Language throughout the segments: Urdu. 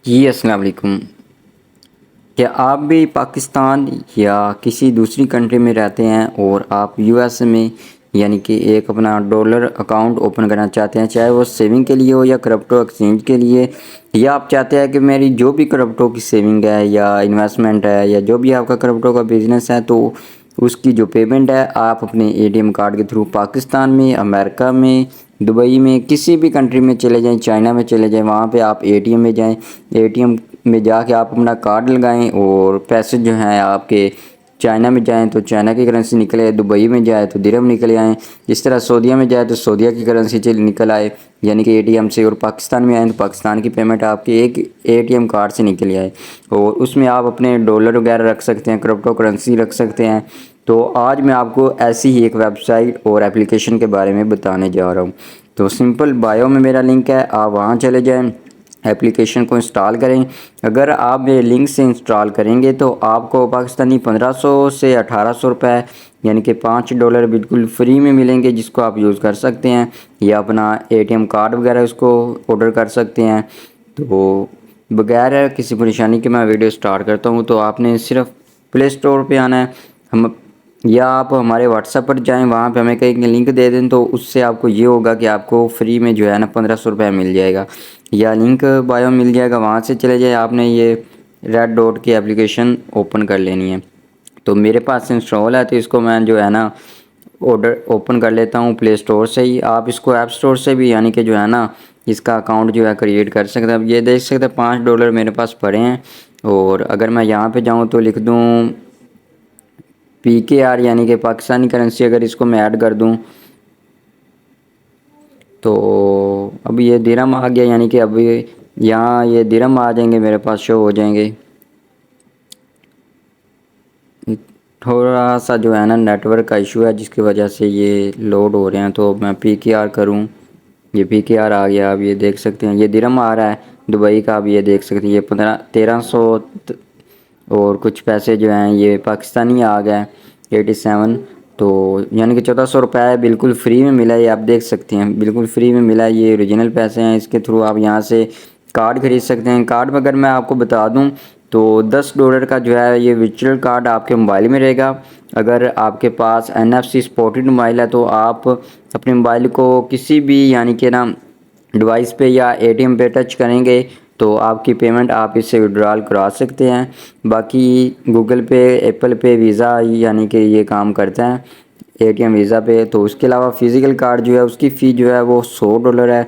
جی السلام علیکم۔ کیا آپ بھی پاکستان یا کسی دوسری کنٹری میں رہتے ہیں اور آپ یو ایس میں یعنی کہ ایک اپنا ڈالر اکاؤنٹ اوپن کرنا چاہتے ہیں، چاہے وہ سیونگ کے لیے ہو یا کرپٹو ایکسچینج کے لیے، یا آپ چاہتے ہیں کہ میری جو بھی کرپٹو کی سیونگ ہے یا انویسٹمنٹ ہے یا جو بھی آپ کا کرپٹو کا بزنس ہے تو اس کی جو پیمنٹ ہے آپ اپنے اے ٹی ایم کارڈ کے تھرو پاکستان میں، امریکہ میں، دبئی میں، کسی بھی کنٹری میں چلے جائیں، چائنا میں چلے جائیں، وہاں پہ آپ اے ٹی ایم میں جائیں، اے ٹی ایم میں جا کے آپ اپنا کارڈ لگائیں اور پیسے جو ہیں آپ کے چائنا میں جائیں تو چائنا کی کرنسی نکلے، دبئی میں جائے تو درہم نکل آئیں، اس طرح سعودیہ میں جائے تو سعودیہ کی کرنسی نکل آئے یعنی کہ اے ٹی ایم سے، اور پاکستان میں آئیں تو پاکستان کی پیمنٹ آپ کے ایک اے ٹی ایم کارڈ سے نکل آئے، اور اس میں آپ اپنے ڈالر وغیرہ رکھ سکتے ہیں، کرپٹو کرنسی رکھ سکتے ہیں۔ تو آج میں آپ کو ایسی ہی ایک ویب سائٹ اور اپلیکیشن کے بارے میں بتانے جا رہا ہوں۔ تو سمپل بائیو میں میرا لنک ہے، آپ وہاں چلے جائیں، اپلیکیشن کو انسٹال کریں۔ اگر آپ میرے لنک سے انسٹال کریں گے تو آپ کو پاکستانی 1500 سے 1800 روپے یعنی کہ $5 بالکل فری میں ملیں گے، جس کو آپ یوز کر سکتے ہیں، یا اپنا اے ٹی ایم کارڈ وغیرہ اس کو آرڈر کر سکتے ہیں۔ تو بغیر کسی پریشانی کے میں ویڈیو سٹارٹ کرتا ہوں۔ تو آپ نے صرف پلے اسٹور پہ آنا ہے، یا آپ ہمارے واٹس ایپ پر جائیں، وہاں پہ ہمیں کہیں لنک دے دیں تو اس سے آپ کو یہ ہوگا کہ آپ کو فری میں جو ہے نا 1500 روپے مل جائے گا، یا لنک بایو مل جائے گا، وہاں سے چلے جائیں۔ آپ نے یہ ریڈ ڈاٹ کی اپلیکیشن اوپن کر لینی ہے۔ تو میرے پاس انسٹال ہے تو اس کو میں جو ہے نا اوپن کر لیتا ہوں پلے اسٹور سے ہی۔ آپ اس کو ایپ اسٹور سے بھی یعنی کہ جو ہے نا اس کا اکاؤنٹ جو ہے کریٹ کر سکتے ہیں۔ اب یہ دیکھ سکتے ہیں $5 میرے پاس پڑے ہیں، اور اگر میں یہاں پہ جاؤں تو لکھ دوں PKR یعنی کہ پاکستانی کرنسی، اگر اس کو میں ایڈ کر دوں تو اب یہ درہم آ گیا، یعنی کہ اب یہاں یہ درہم آ جائیں گے، میرے پاس شو ہو جائیں گے۔ تھوڑا سا جو ہے نا نیٹ ورک کا ایشو ہے جس کی وجہ سے یہ لوڈ ہو رہے ہیں، تو میں PKR کروں، یہ PKR آ گیا۔ اب یہ دیکھ سکتے ہیں یہ درہم آ رہا ہے دبئی کا، اب یہ دیکھ سکتے ہیں یہ 1300 اور کچھ پیسے جو ہیں یہ پاکستانی آ گئے 87، تو یعنی کہ 1400 روپے بالکل فری میں ملا ہے، یہ آپ دیکھ سکتے ہیں بالکل فری میں ملا ہے۔ یہ اوریجنل پیسے ہیں، اس کے تھرو آپ یہاں سے کارڈ خرید سکتے ہیں۔ کارڈ میں اگر میں آپ کو بتا دوں تو $10 کا جو ہے یہ ورچوئل کارڈ آپ کے موبائل میں رہے گا۔ اگر آپ کے پاس NFC سپورٹڈ موبائل ہے تو آپ اپنے موبائل کو کسی بھی یعنی کہ نا ڈیوائس پہ یا اے ٹی ایم پہ ٹچ کریں گے تو آپ کی پیمنٹ آپ اس سے وڈرال کرا سکتے ہیں۔ باقی گوگل پے، ایپل پے، ویزا یعنی کہ یہ کام کرتا ہے اے ٹی ایم ویزا پہ۔ تو اس کے علاوہ فزیکل کارڈ جو ہے اس کی فی جو ہے وہ $100 ہے۔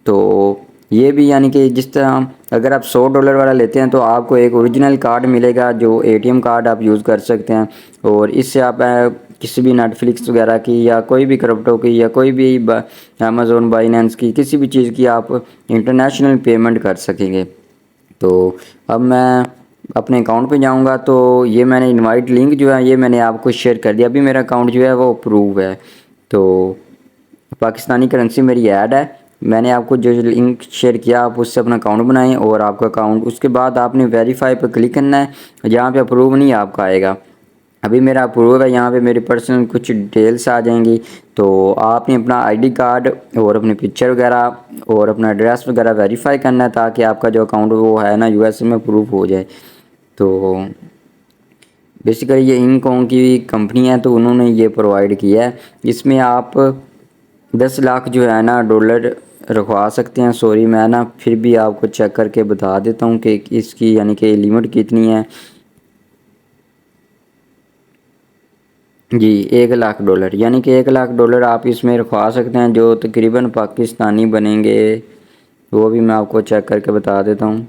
تو یہ بھی یعنی کہ جس طرح اگر آپ $100 والا لیتے ہیں تو آپ کو ایک اوریجنل کارڈ ملے گا جو اے ٹی ایم کارڈ آپ یوز کر سکتے ہیں، اور اس سے آپ کسی بھی نیٹفلکس وغیرہ کی یا کوئی بھی کرپٹو کی یا کوئی بھی امیزون، بائنینس کی کسی بھی چیز کی آپ انٹرنیشنل پیمنٹ کر سکیں گے۔ تو اب میں اپنے اکاؤنٹ پہ جاؤں گا تو یہ میں نے انوائٹ لنک جو ہے یہ میں نے آپ کو شیئر کر دیا، ابھی میرا اکاؤنٹ جو ہے وہ اپروو ہے۔ تو پاکستانی کرنسی میری ایڈ ہے، میں نے آپ کو جو لنک شیئر کیا آپ اس سے اپنا اکاؤنٹ بنائیں، اور آپ کا اکاؤنٹ اس کے بعد آپ نے ویریفائی پہ کلک کرنا ہے، جہاں پہ اپروو نہیں آپ کا آئے گا۔ ابھی میرا اپروو ہے، یہاں پہ میری پرسنل کچھ ڈیٹیلس آ جائیں گی، تو آپ نے اپنا ID کارڈ اور اپنی پکچر وغیرہ اور اپنا ایڈریس وغیرہ ویریفائی کرنا ہے تاکہ آپ کا جو اکاؤنٹ وہ ہے نا USA میں اپروو ہو جائے۔ تو بیسیکلی یہ ہانگ کانگ کی کمپنی ہے تو انہوں نے یہ پرووائڈ کیا ہے، اس میں آپ 10 لاکھ جو ہے نا ڈالر رکھوا سکتے ہیں۔ سوری میں نا پھر بھی آپ کو چیک کر کے بتا دیتا ہوں کہ اس کی یعنی کہ لیمٹ کتنی ہے۔ جی $1 لاکھ یعنی کہ $1 لاکھ آپ اس میں رکھوا سکتے ہیں، جو تقریباً پاکستانی بنیں گے وہ بھی میں آپ کو چیک کر کے بتا دیتا ہوں۔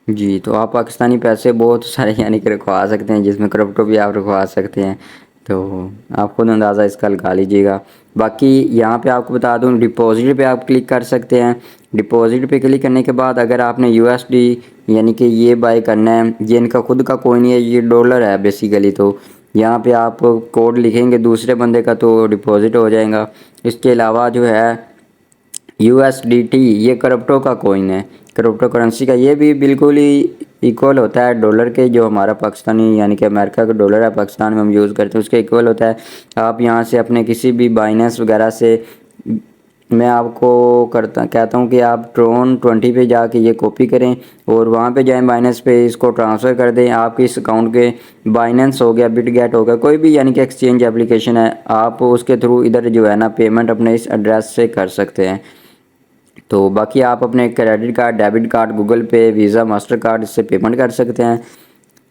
جی تو آپ پاکستانی پیسے بہت سارے یعنی کہ رکھوا سکتے ہیں، جس میں کرپٹو بھی آپ رکھوا سکتے ہیں، تو آپ خود اندازہ اس کا لگا لیجیے گا۔ باقی یہاں پہ آپ کو بتا دوں ڈپازٹ پہ آپ کلک کر سکتے ہیں۔ ڈپازٹ پہ کلک کرنے کے بعد اگر آپ نے USD یعنی کہ یہ بائی کرنا ہے، یہ ان کا خود کا کوئی نہیں ہے، یہ ڈالر ہے بیسیکلی، تو یہاں پہ آپ کوڈ لکھیں گے دوسرے بندے کا تو ڈپازٹ ہو جائے گا۔ اس کے علاوہ جو ہے USDT یہ کرپٹو کا کوئن ہے، کرپٹو کرنسی کا، یہ بھی بالکل ہی ایکول ہوتا ہے ڈالر کے، جو ہمارا پاکستانی یعنی کہ امریکہ کا ڈالر ہے پاکستان میں ہم یوز کرتے ہیں اس کے ایکول ہوتا ہے۔ آپ یہاں سے اپنے کسی بھی بائنینس وغیرہ سے میں آپ کو کہتا ہوں کہ آپ ٹرون 20 پہ جا کے یہ کاپی کریں اور وہاں پہ جائیں بائننس پہ، اس کو ٹرانسفر کر دیں آپ کے اس اکاؤنٹ کے، بائننس ہو گیا، بٹ گیٹ ہو گیا، کوئی بھی یعنی کہ ایکسچینج اپلیکیشن ہے، آپ اس کے تھرو ادھر جو ہے نا پیمنٹ اپنے اس ایڈریس سے کر سکتے ہیں۔ تو باقی آپ اپنے credit card, debit card, Google Pay, Visa, Mastercard اس سے پیمنٹ کر سکتے ہیں،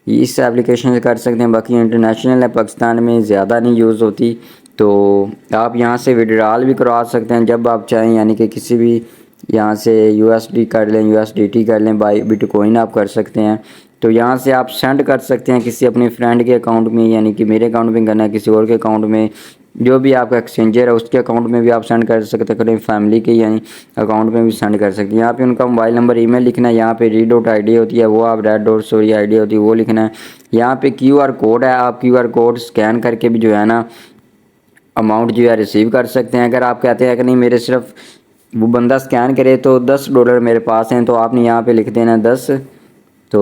اس ایپلیکیشن سے کر سکتے ہیں۔ باقی انٹرنیشنل ہے، پاکستان میں زیادہ نہیں یوز ہوتی، تو آپ یہاں سے وڈرال بھی کروا سکتے ہیں جب آپ چاہیں، یعنی کہ کسی بھی یہاں سے یو ایس ڈی کر لیں، یو ایس ڈی ٹی کر لیں، بائی بٹ کوئن آپ کر سکتے ہیں۔ تو یہاں سے آپ سینڈ کر سکتے ہیں کسی اپنے فرینڈ کے اکاؤنٹ میں، یعنی کہ میرے اکاؤنٹ میں کرنا ہے، کسی اور کے اکاؤنٹ میں، جو بھی آپ کا ایکسچینجر ہے اس کے اکاؤنٹ میں بھی آپ سینڈ کر سکتے ہیں، فیملی کے یعنی اکاؤنٹ میں بھی سینڈ کر سکتے ہیں۔ یہاں پہ ان کا موبائل نمبر، ای میل لکھنا ہے، یہاں پہ ری ڈاٹ آئی ڈی ہوتی ہے وہ آپ red dot sorry I D ہوتی ہے وہ لکھنا ہے، یہاں پہ کیو آر کوڈ ہے، آپ کیو آر کوڈ اسکین کر کے بھی جو ہے نا اماؤنٹ جو ہے ریسیو کر سکتے ہیں۔ اگر آپ کہتے ہیں کہ نہیں میرے صرف وہ بندہ اسکین کرے تو $10 میرے پاس ہیں، تو آپ نے یہاں پہ لکھ دینا 10، تو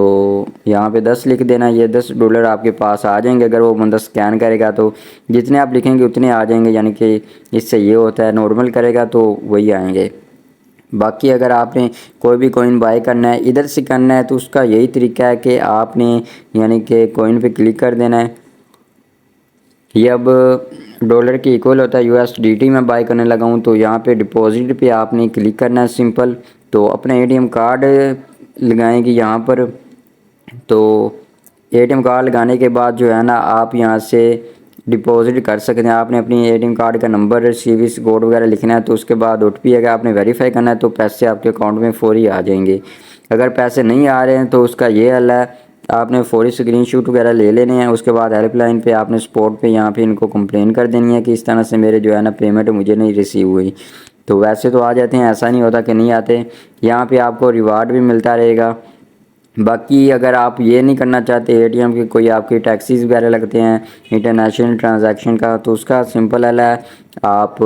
یہاں پہ 10 لکھ دینا، یہ $10 آپ کے پاس آ جائیں گے۔ اگر وہ بندہ اسکین کرے گا تو جتنے آپ لکھیں گے اتنے آ جائیں گے، یعنی کہ اس سے یہ ہوتا ہے، نارمل کرے گا تو وہی آئیں گے۔ باقی اگر آپ نے کوئی بھی کوئن بائی کرنا ہے ادھر سے کرنا ہے تو اس کا یہی طریقہ ہے کہ آپ نے یعنی کہ کوئن پہ کلک کر دینا ہے، یہ اب ڈالر کی ایکول ہوتا ہے، یو ایس ڈی ٹی میں بائی کرنے لگا ہوں، تو یہاں پہ ڈپازٹ پہ آپ نے کلک کرنا ہے سمپل، تو اپنا اے ٹی ایم کارڈ لگائیں گے یہاں پر، تو اے ٹی ایم کارڈ لگانے کے بعد جو ہے نا آپ یہاں سے ڈپازٹ کر سکتے ہیں۔ آپ نے اپنی اے ٹی ایم کارڈ کا نمبر، سی وی سی کوڈ وغیرہ لکھنا ہے، تو اس کے بعد او ٹی پی اگر آپ نے ویریفائی کرنا ہے تو پیسے آپ کے اکاؤنٹ میں فوری آ جائیں گے۔ اگر پیسے نہیں آ رہے ہیں تو اس کا یہ حل ہے، آپ نے فوری اسکرین شاٹ وغیرہ لے لینے ہیں، اس کے بعد ہیلپ لائن پہ آپ نے سپورٹ پہ یہاں پہ ان کو کمپلین کر دینی ہے کہ اس طرح سے میرے جو ہے نا پیمنٹ مجھے نہیں ریسیو ہوئی، تو ویسے تو آ جاتے ہیں، ایسا نہیں ہوتا کہ نہیں آتے، یہاں پہ آپ کو ریوارڈ بھی ملتا رہے گا۔ باقی اگر آپ یہ نہیں کرنا چاہتے اے ٹی ایم کی کوئی آپ کی ٹیکسیز وغیرہ لگتے ہیں انٹرنیشنل ٹرانزیکشن کا، تو اس کا سمپل حل ہے، آپ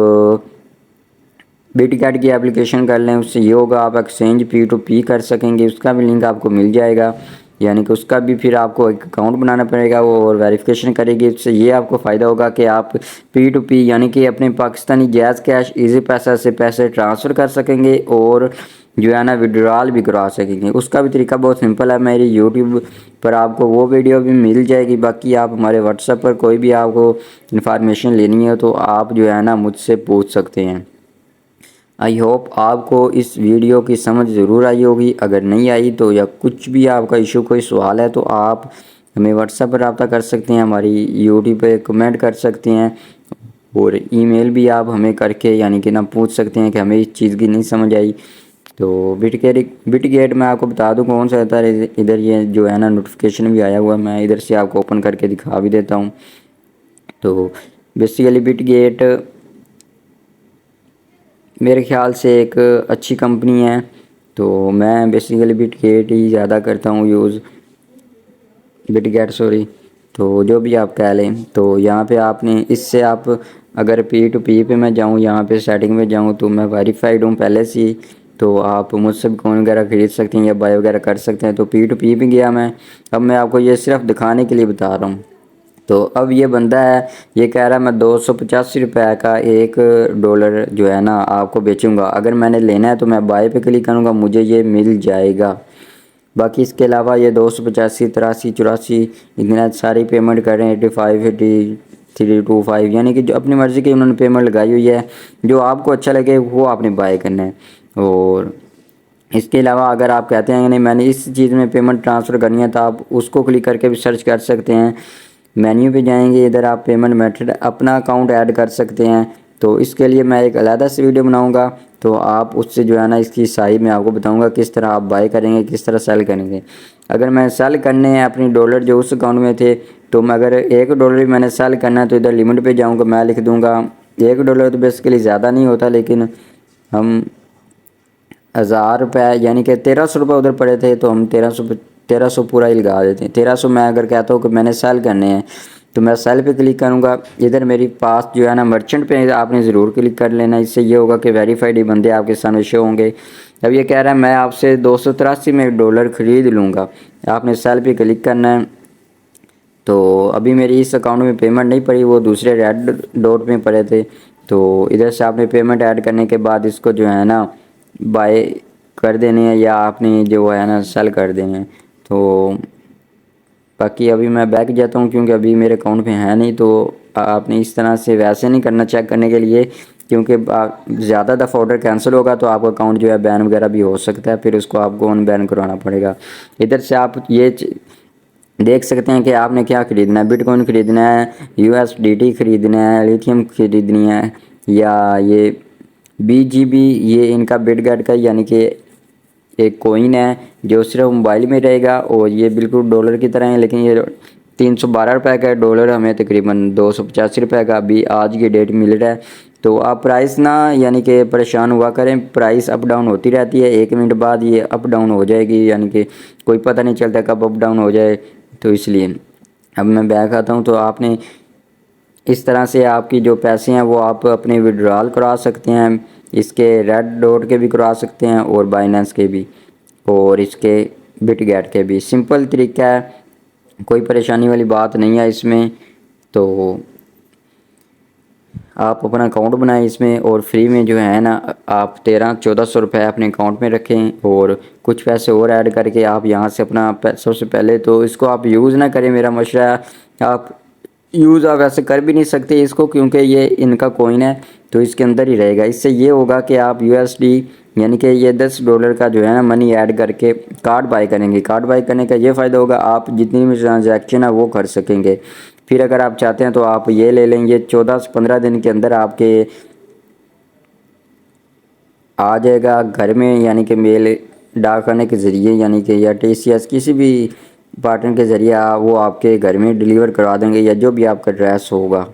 بٹ گیٹ کی اپلیکیشن کر لیں، اس سے یہ ہوگا آپ ایکسچینج پی ٹو پی کر سکیں گے، اس کا بھی لنک آپ کو مل جائے گا، یعنی کہ اس کا بھی پھر آپ کو ایک اکاؤنٹ بنانا پڑے گا، وہ اور ویریفیکیشن کرے گی، اس سے یہ آپ کو فائدہ ہوگا کہ آپ پی ٹو پی یعنی کہ اپنے پاکستانی جائز کیش ایزی پیسہ سے پیسے ٹرانسفر کر سکیں گے اور جو ہے نا وڈرال بھی کروا سکیں گے۔ اس کا بھی طریقہ بہت سمپل ہے، میری یوٹیوب پر آپ کو وہ ویڈیو بھی مل جائے گی۔ باقی آپ ہمارے واٹس ایپ پر کوئی بھی آپ کو انفارمیشن لینی ہے تو آپ جو ہے نا مجھ سے پوچھ سکتے ہیں۔ آئی ہوپ آپ کو اس ویڈیو کی سمجھ ضرور آئی ہوگی، اگر نہیں آئی تو یا کچھ بھی آپ کا ایشو کوئی سوال ہے تو آپ ہمیں واٹس ایپ پر رابطہ کر سکتے ہیں، ہماری یوٹیوب پہ کمنٹ کر سکتے ہیں، اور ای میل بھی آپ ہمیں کر کے یعنی کہ نہ پوچھ سکتے ہیں کہ ہمیں اس چیز کی نہیں سمجھ آئی۔ تو بٹ گیٹ میں آپ کو بتا دوں کون سا ہوتا ہے، ادھر یہ جو ہے نا نوٹیفیکیشن بھی آیا ہوا ہے، میں ادھر سے آپ کو اوپن کر کے دکھا بھی دیتا ہوں۔ تو بیسیکلی بٹ گیٹ میرے خیال سے ایک اچھی کمپنی ہے، تو میں بیسیکلی بٹ گیٹ ہی زیادہ کرتا ہوں یوز، بٹ گیٹ سوری، تو جو بھی آپ کہہ لیں۔ تو یہاں پہ آپ نے اس سے آپ اگر پی ٹو پی پہ میں جاؤں، یہاں پہ سیٹنگ میں جاؤں تو میں ویریفائڈ ہوں پہلے سے ہی، تو آپ مجھ سے کوئن وغیرہ خرید سکتے ہیں یا بائی وغیرہ کر سکتے ہیں۔ تو پی ٹو پی بھی گیا میں، اب میں آپ کو یہ صرف دکھانے کے لیے بتا رہا ہوں۔ تو اب یہ بندہ ہے، یہ کہہ رہا ہے میں $285 کا $1 جو ہے نا آپ کو بیچوں گا، اگر میں نے لینا ہے تو میں بائی پہ کلک کروں گا، مجھے یہ مل جائے گا۔ باقی اس کے علاوہ یہ 285، 83، 84 اتنا ساری پیمنٹ کر رہے ہیں، 85، 8325، یعنی کہ جو اپنی مرضی کی انہوں نے پیمنٹ لگائی ہوئی ہے، جو آپ کو اچھا لگے وہ آپ نے بائی کرنا ہے۔ اور اس کے علاوہ اگر آپ کہتے ہیں کہ نہیں میں نے اس چیز میں پیمنٹ ٹرانسفر کرنی ہے تو آپ اس کو کلک کر کے بھی سرچ کر سکتے ہیں، مینیو پہ جائیں گے، ادھر آپ پیمنٹ میتھڈ اپنا اکاؤنٹ ایڈ کر سکتے ہیں، تو اس کے لیے میں ایک علیحدہ سے ویڈیو بناؤں گا، تو آپ اس سے جو ہے نا اس کی صحیح میں آپ کو بتاؤں گا کس طرح آپ بائی کریں گے، کس طرح سیل کریں گے۔ اگر میں سیل کرنے ہیں اپنی ڈالر جو اس اکاؤنٹ میں تھے، تو میں اگر $1 بھی میں نے سیل کرنا ہے تو ادھر لمٹ پہ جاؤں گا، میں لکھ دوں گا $1 تو بیسیکلی زیادہ نہیں ہوتا، لیکن ہم $1000 یعنی کہ $1300 ادھر پڑے تھے، تو ہم 1300 پورا ہی لگا دیتے ہیں۔ 1300 میں اگر کہتا ہوں کہ میں نے سیل کرنے ہیں تو میں سیل پہ کلک کروں گا، ادھر میری پاس جو ہے نا مرچنٹ پہ آپ نے ضرور کلک کر لینا، اس سے یہ ہوگا کہ ویریفائڈ ہی بندے آپ کے سامنے شو ہوں گے۔ اب یہ کہہ رہا ہے میں آپ سے 283 میں $1 خرید لوں گا، آپ نے سیل پہ کلک کرنا ہے۔ تو ابھی میری اس اکاؤنٹ میں پیمنٹ نہیں پڑی، وہ دوسرے ریڈ ڈاٹ میں پڑے تھے، تو ادھر سے آپ نے پیمنٹ ایڈ کرنے کے بعد اس کو جو ہے نا بائی کر دینے ہیں یا آپ نے جو ہے نا سیل کر دینے ہیں. تو باقی ابھی میں بیک جاتا ہوں کیونکہ ابھی میرے اکاؤنٹ میں ہے نہیں. تو آپ نے اس طرح سے ویسے نہیں کرنا چیک کرنے کے لیے، کیونکہ زیادہ دفعہ آرڈر کینسل ہوگا تو آپ کا اکاؤنٹ جو ہے بین وغیرہ بھی ہو سکتا ہے، پھر اس کو آپ کو ان بین کروانا پڑے گا. ادھر سے آپ یہ دیکھ سکتے ہیں کہ آپ نے کیا خریدنا ہے، بٹ کوائن خریدنا ہے، USDT خریدنا ہے، لیتھیم خریدنی ہے، یا یہ BGB، یہ ان کا بٹ گیٹ کا یعنی کہ ایک کوئن ہے جو صرف موبائل میں رہے گا، اور یہ بالکل ڈالر کی طرح ہے، لیکن یہ 312 روپے کا ہے. ڈالر ہمیں تقریباً 285 روپے کا ابھی آج کی ڈیٹ مل رہا ہے. تو آپ پرائس نہ یعنی کہ پریشان ہوا کریں، پرائس اپ ڈاؤن ہوتی رہتی ہے، 1 منٹ بعد یہ اپ ڈاؤن ہو جائے گی، یعنی کہ کوئی پتہ نہیں چلتا کب اپ ڈاؤن ہو جائے. تو اس لیے اب میں بیک آتا ہوں. تو آپ نے اس طرح سے آپ کی جو پیسے ہیں وہ آپ اپنے وڈرال کرا سکتے ہیں، اس کے ریڈ ڈاٹ کے بھی کرا سکتے ہیں، اور بائننس کے بھی، اور اس کے بٹ گیٹ کے بھی. سمپل طریقہ ہے، کوئی پریشانی والی بات نہیں ہے اس میں. تو آپ اپنا اکاؤنٹ بنائیں اس میں، اور فری میں جو ہے نا آپ 1300-1400 روپے اپنے اکاؤنٹ میں رکھیں، اور کچھ پیسے اور ایڈ کر کے آپ یہاں سے اپنا سب سے پہلے تو اس کو آپ یوز نہ کریں. میرا مشورہ ہے آپ یوز ایسے کر بھی نہیں سکتے اس کو، کیونکہ یہ ان کا کوئن ہے تو اس کے اندر ہی رہے گا. اس سے یہ ہوگا کہ آپ USD یعنی کہ یہ $10 کا جو ہے نا منی ایڈ کر کے کارڈ بائی کریں گے. کارڈ بائی کرنے کا یہ فائدہ ہوگا آپ جتنی بھی ٹرانزیکشن ہے وہ کر سکیں گے. پھر اگر آپ چاہتے ہیں تو آپ یہ لے لیں گے، 14 سے 15 دن کے اندر آپ کے آ جائے گا گھر میں، یعنی کہ میل ڈاک خانے کے ذریعے، یعنی کہ یا TCS کسی بھی پارٹنر کے ذریعے وہ آپ کے گھر میں ڈیلیور کروا دیں گے، یا جو بھی آپ کا ایڈریس ہوگا.